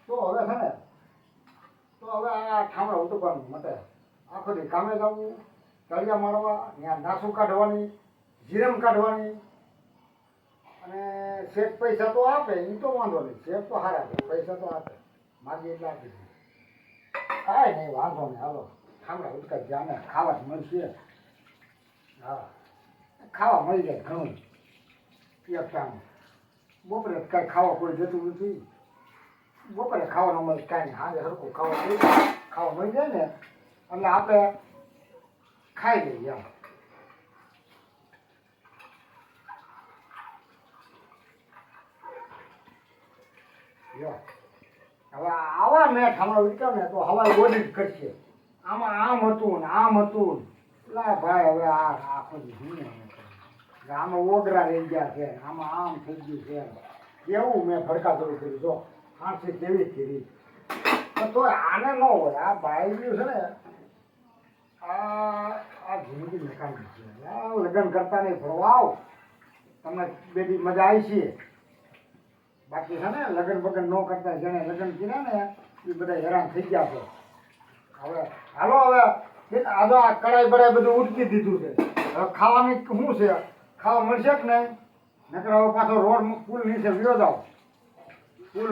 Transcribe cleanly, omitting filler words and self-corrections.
તો હવે છે ને તો હવે આ ઠામડા ઉતરવાનું મતે આખો દી કામે જવું, તળિયા મારવા, ત્યાં નાસું કાઢવાની, જીરમ કાઢવાની, અને શેઠ પૈસા તો આપે એ તો વાંધો નહીં, શેઠ તો સારા છે, પૈસા તો આપે, માગી એટલે આપી દે, કાંઈ નહીં વાંધો નહીં. હાલો ઠામડા ઉતકાઈ ગયા ને ખાવા જ મળશે. હા ખાવા મળી જાય ઘણું એક ટાઈમ. બપોરે કાંઈ ખાવા કોઈ જતું નથી, બપોરે ખાવાનું મળે કાંઈ નહીં, હાજર હરખું ખાવા મળી જાય ને એટલે આપણે ખાઈ લઈએ એમ. હવે આવા મેં ઠામડા વિચાર ને તો હવા ઓડી જ કરશે. આમાં આમ હતું ને આમ હતું ને લા ભાઈ હવે આ આખો આમાં ઓગરા રહી ગયા છે, આમાં આમ થઈ ગયું છે, એવું મેં ભડકાદોડ કર્યું. જો હાંસી કેવી કરી તો આને ન હોય. આ ભાઈ ગયું છે ને આ જિંદગી નકામી છે. લગ્ન કરતા નહીં, ફરવા આવ તમને બેટી મજા આવી છે. બાકી છે ને લગ્ન બગન ન કરતા જેને લગ્ન કર્યા ને એ બધા હેરાન થઈ ગયા છે. હવે હાલો હવે આજે આ કડાઈ બડાઈ બધું ઉટકી દીધું છે. હવે ખાવાની શું છે, ખાવા મળશે કે નહીં? નકર હવે પાછો રોડ પુલ નીચે વિરોધ આવો પુલ